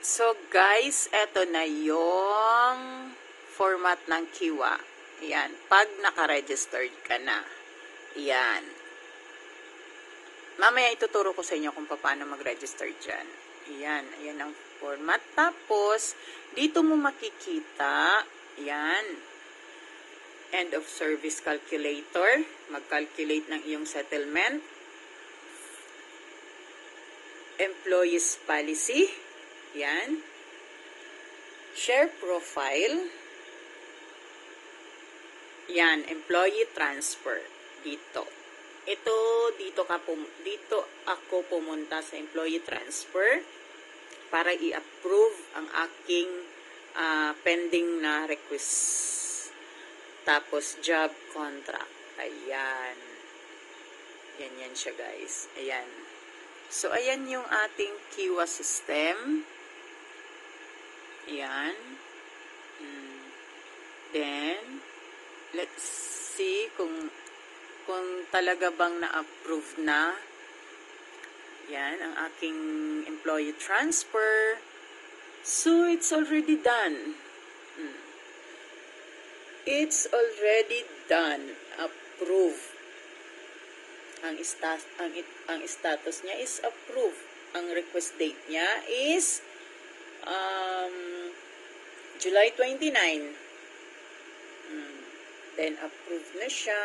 So guys, eto na yung format ng Kiwa. Yan, pag naka-registered ka na. Yan. Mamaya ituturo ko sa inyo kung paano mag-register dyan. Yan, ayan ang format. Tapos, dito mo makikita, yan, end of service calculator. Mag-calculate ng iyong settlement. Employees policy. Yan. Share profile. Yan, employee transfer. Dito. Dito ako pumunta sa employee transfer para i-approve ang aking pending na request. Tapos, job contract. Ayan. Yan siya, guys. Ayan. So, ayan yung ating Kiwa system. Ayan. Then, let's see kung talaga bang na-approve na. Yan, ang aking employee transfer. So, it's already done. It's already done. Approved. Ang status niya is approved. Ang request date niya is July 29. Then, approved na siya.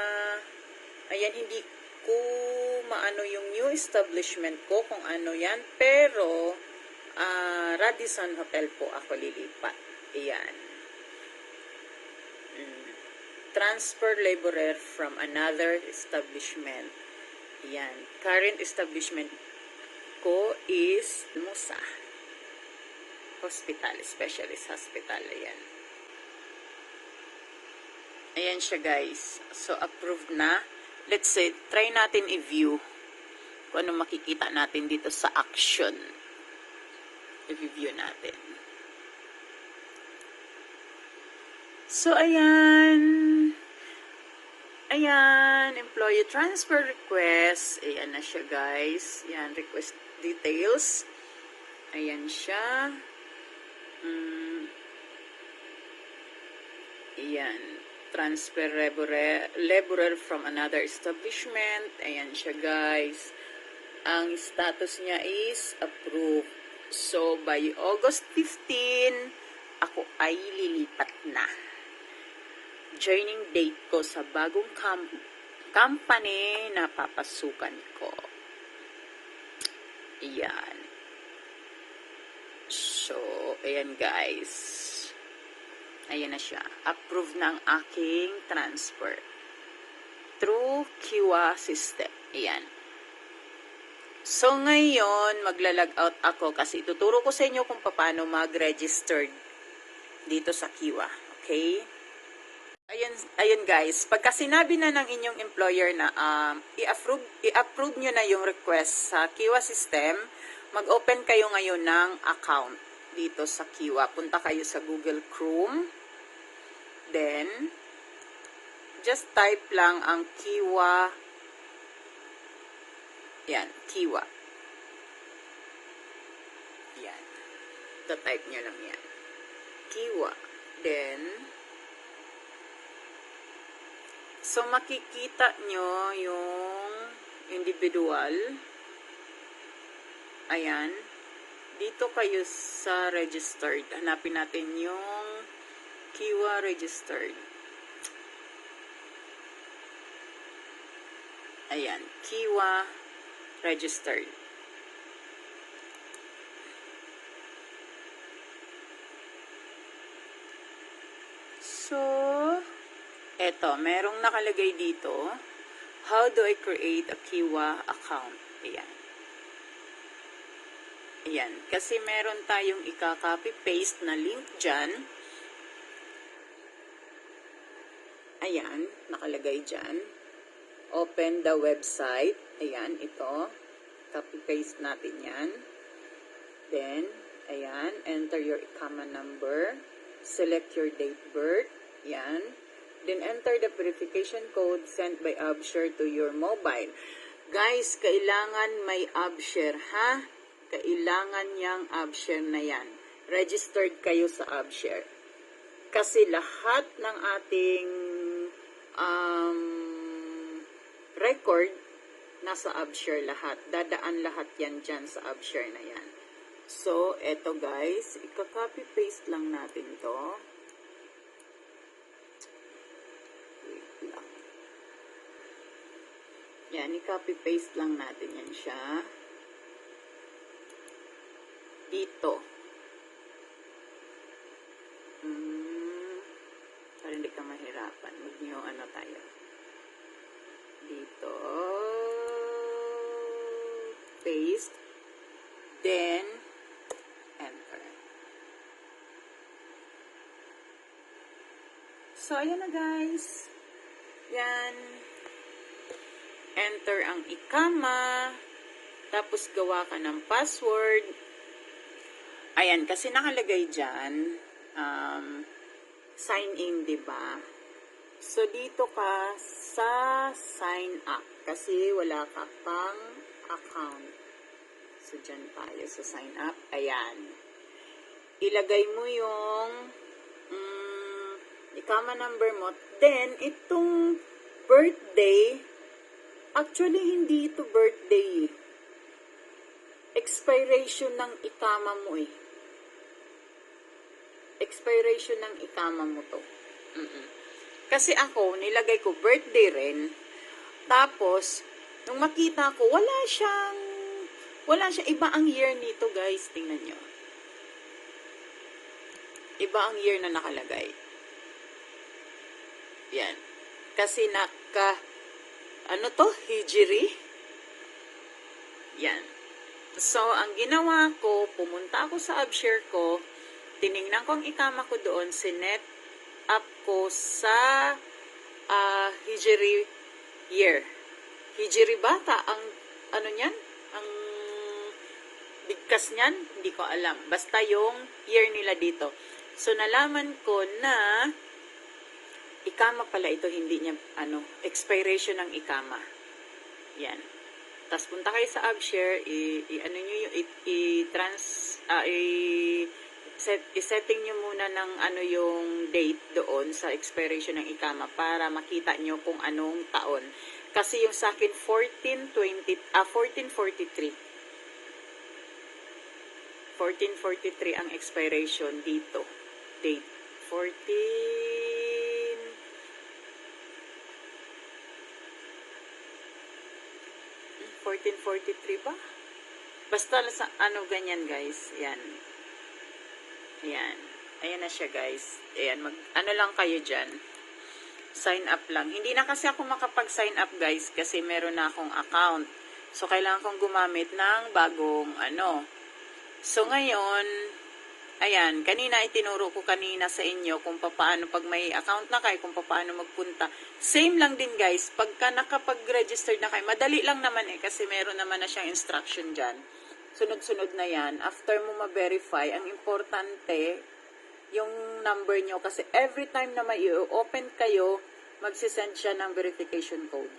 Ayan, hindi ko maano yung new establishment ko kung ano yan. Pero, Radisson Hotel po ako lilipat. Ayan. Transfer laborer from another establishment. Ayan. Current establishment ko is Musa Hospital, Specialist Hospital. Ayan. Ayan siya, guys. So, approved na. Let's say, try natin i-view kung ano makikita natin dito sa action. I-view natin. So, ayan. Ayan. Employee transfer request. Ayan na siya, guys. Ayan, request details. Ayan siya. Ayan. Transfer laborer from another establishment. Ayan siya, guys. Ang status niya is approved. So, by August 15, ako ay lilipat na. Joining date ko sa bagong company na papasukan ko. Ayan. So, ayan, guys. Ayan na siya. Approve ng aking transfer. Through Kiwa system. Ayan. So, ngayon, magla-log out ako kasi ituturo ko sa inyo kung paano mag-register dito sa Kiwa. Okay? Ayan, guys. Pagka sinabi na ng inyong employer na i-approve nyo na yung request sa Kiwa system, mag-open kayo ngayon ng account dito sa Kiwa. Punta kayo sa Google Chrome. Then, just type lang ang Kiwa. Yan, Kiwa. Yan. Type nyo lang yan. Kiwa. Then, so makikita nyo yung individual. Ayan. Dito kayo sa registered. Hanapin natin yung Kiwa registered. Ayan. Kiwa registered. So, eto, merong nakalagay dito. How do I create a Kiwa account? Ayan. Ayan. Kasi meron tayong ika-copy-paste na link dyan. Ayan. Nakalagay dyan. Open the website. Ayan. Ito. Copy-paste natin yan. Then, ayan. Enter your ICAMA number. Select your date birth. Ayan. Then, enter the verification code sent by AbShare to your mobile. Guys, kailangan may AbShare, ha? Kailangan niyang AbShare na yan. registered kayo sa AbShare. Kasi lahat ng ating record nasa AbShare lahat. Dadaan lahat yan dyan sa AbShare na yan. So, eto guys, ika-copy paste lang natin to. Wait lang. Yan, i-copy paste lang natin yan siya. Dito. Para hindi ka mahirapan. Mag-new ano tayo. Dito. Paste. Then, enter. So, ayan na guys. Yan. Enter ang ikama. Tapos, gawa ka ng password. Ayan, kasi nakalagay dyan, sign in, diba? So, dito ka sa sign up. Kasi wala ka pang account. So, dyan tayo sa sign up. Ayan. Ilagay mo yung ikama number mo. Then, itong birthday, actually, hindi ito birthday. Expiration ng ikama mo eh. Expiration ng ikama mo to. Kasi ako, nilagay ko birthday rin. Tapos, nung makita ko, wala siyang, iba ang year nito guys. Tingnan nyo. Iba ang year na nakalagay. Yan. Kasi ano to? Hijri? Yan. So, ang ginawa ko, pumunta ako sa AbShare ko, tiningnan ko ang ikama ko doon, sinet up ko sa Hijri year. Hijri bata, ang ano niyan? Ang bigkas niyan? Hindi ko alam. Basta yung year nila dito. So, nalaman ko na ikama pala ito, hindi niya, expiration ng ikama. Yan. Tapos punta kayo sa AbShare, i-setting nyo muna ng yung date doon sa expiration ng ikama para makita nyo kung anong taon. Kasi yung sa akin 1443. 1443 ang expiration dito. Date 1443 ba? Basta sa ganyan guys. Yan. Ayan. Ayan na siya guys. Ayan. Lang kayo dyan. Sign up lang. Hindi na kasi ako makapag-sign up guys kasi meron na akong account. So, kailangan kong gumamit ng bagong So, ngayon, ayan. Kanina itinuro ko kanina sa inyo kung paano pag may account na kayo, kung paano magpunta. Same lang din guys. Pagka nakapag-register na kayo, madali lang naman kasi meron naman na siyang instruction dyan. Sunod-sunod na yan. After mo ma-verify, ang importante, yung number nyo. Kasi every time na may open kayo, magsisend siya ng verification code.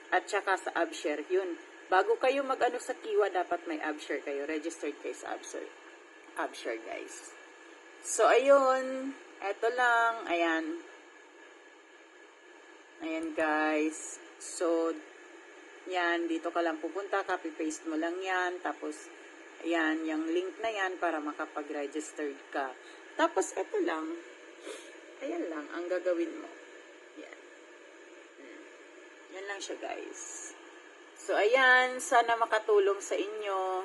At saka sa AbShare, yun. Bago kayo sa Kiwa, dapat may AbShare kayo. Registered kayo sa AbShare guys. So, ayun. Eto lang. Ayan. Ayan guys. So, yan, dito ka lang pupunta, copy-paste mo lang yan, tapos, ayan, yung link na yan para makapag-registered ka. Tapos, ito lang, ayan lang, ang gagawin mo. Yan. Yan lang siya, guys. So, ayan, sana makatulong sa inyo.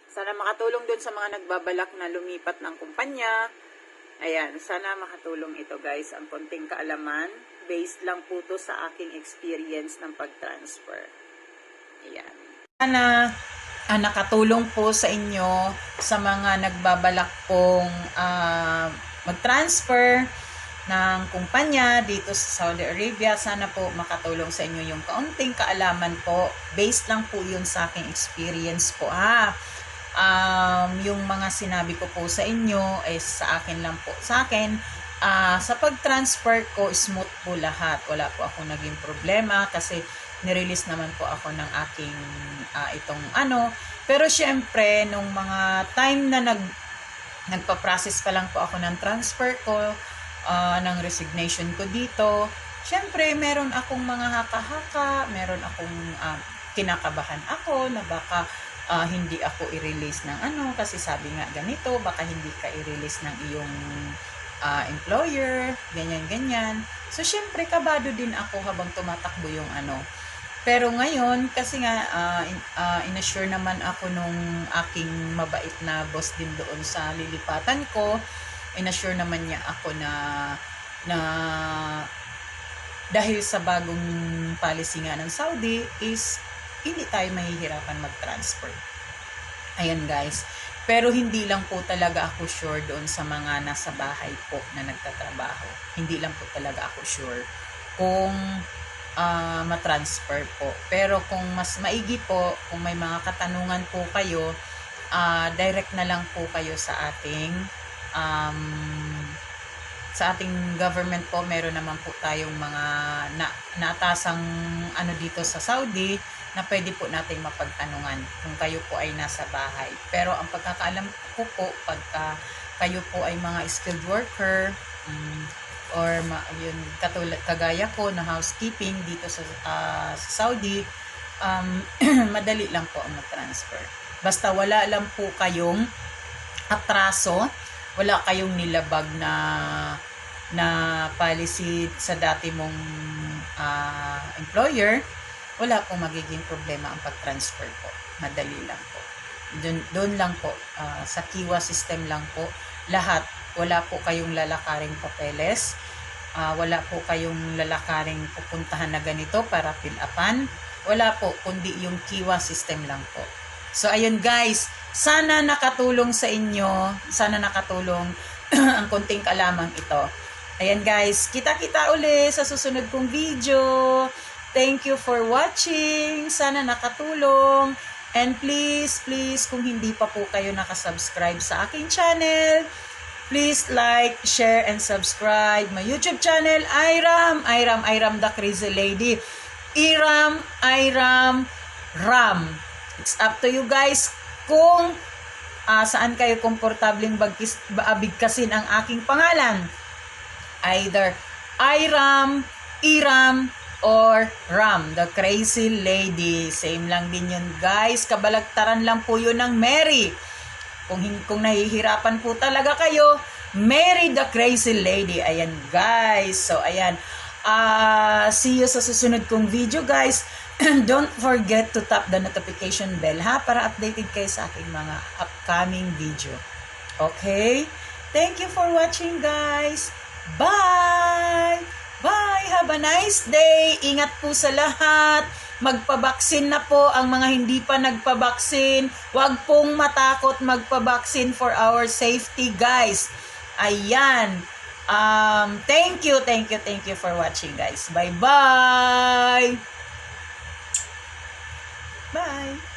Sana makatulong dun sa mga nagbabalak na lumipat ng kumpanya. Ayan, sana makatulong ito, guys, ang konting kaalaman. Based lang po to sa aking experience ng pag-transfer. Ayan. Sana nakatulong po sa inyo sa mga nagbabalak pong mag-transfer ng kumpanya dito sa Saudi Arabia. Sana po makatulong sa inyo yung kaunting kaalaman po. Based lang po yun sa aking experience po. Yung mga sinabi ko po sa inyo ay sa akin lang po. Sa akin, sa pag-transfer ko, smooth po lahat. Wala po ako naging problema kasi nirelease naman po ako ng aking Pero syempre, nung mga time na nagpa-process pa lang po ako ng transfer ko, ng resignation ko dito, syempre, meron akong mga haka-haka, meron akong kinakabahan ako na baka hindi ako i-release ng kasi sabi nga ganito, baka hindi ka i-release ng iyong employer, ganyan-ganyan. So, syempre, kabado din ako habang tumatakbo yung Pero ngayon, kasi nga, inassure naman ako nung aking mabait na boss din doon sa lilipatan ko. Inassure naman niya ako na dahil sa bagong policy nga ng Saudi is hindi tayo mahihirapan mag-transfer. Ayan guys. Pero hindi lang po talaga ako sure doon sa mga nasa bahay po na nagtatrabaho. Hindi lang po talaga ako sure kung matransfer po. Pero kung mas maigi po, kung may mga katanungan po kayo, direct na lang po kayo sa ating government po. Meron naman po tayong mga naatasang dito sa Saudi na pwede po nating mapagtanungan kung kayo po ay nasa bahay. Pero ang pagkakaalam ko po, pagka kayo po ay mga skilled worker, or yun, kagaya ko na housekeeping dito sa Saudi, madali lang po ang mag-transfer. Basta wala lang po kayong atraso, wala kayong nilabag na policy sa dati mong employer, wala pong magiging problema ang pag-transfer po. Madali lang po. Doon lang po, sa Kiwa system lang po, lahat. Wala po kayong lalakaring papeles, wala po kayong lalakaring pupuntahan na ganito para fill upan. Wala po, kundi yung Kiwa system lang po. So, ayun guys, sana nakatulong sa inyo, sana nakatulong ang konting kalamang ito. Ayan guys, kita-kita uli sa susunod kong video. Thank you for watching, sana nakatulong. And please, kung hindi pa po kayo nakasubscribe sa aking channel, please like, share, and subscribe my YouTube channel, Iram the Crazy Lady. Iram, Ram. It's up to you guys kung saan kayo komportableng bigkasin ang aking pangalan. Either Iram, or Ram, the Crazy Lady. Same lang din yun guys. Kabalagtaran lang po yun ng Mary. Kung nahihirapan po talaga kayo, Mary the Crazy Lady. Ayan guys. So ayan. See you sa susunod kong video guys. Don't forget to tap the notification bell para updated kayo sa aking mga upcoming video. Okay? Thank you for watching guys. Bye! Bye! Have a nice day! Ingat po sa lahat. Magpabaksin na po ang mga hindi pa nagpabaksin. Huwag pong matakot magpabaksin for our safety, guys. Ayan. Thank you for watching, guys. Bye-bye! Bye!